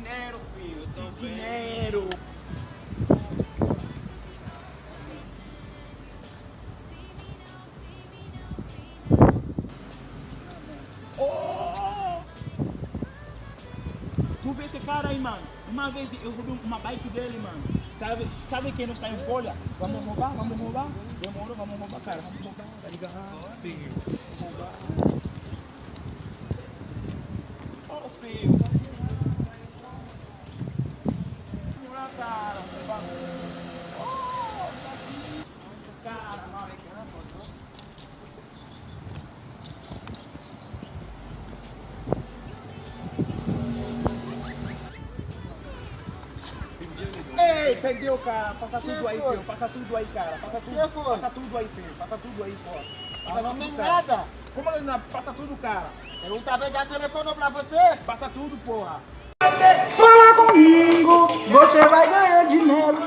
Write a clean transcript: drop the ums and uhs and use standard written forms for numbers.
dinheiro, filho. Esse dinheiro. Oh! Tu vê esse cara aí, mano? Uma vez eu roubei uma bike dele, mano. Sabe quem não está em Volè? Vamos roubar? Demorou, vamos roubar, cara. Vamos roubar, tá ligado? Filho. Vamos roubar. Oh, filho. Vamos cara. Oh, cara, mano. Ei, perdeu, cara. Passa tudo aí, filho. Passa tudo aí, cara. Passa tudo aí, filho. Passa tudo aí, pô. Não tem nada. Como não? Passa tudo, cara. Eu não tava dando telefone pra você. Passa tudo, porra. Fala comigo, você vai ganhar dinheiro.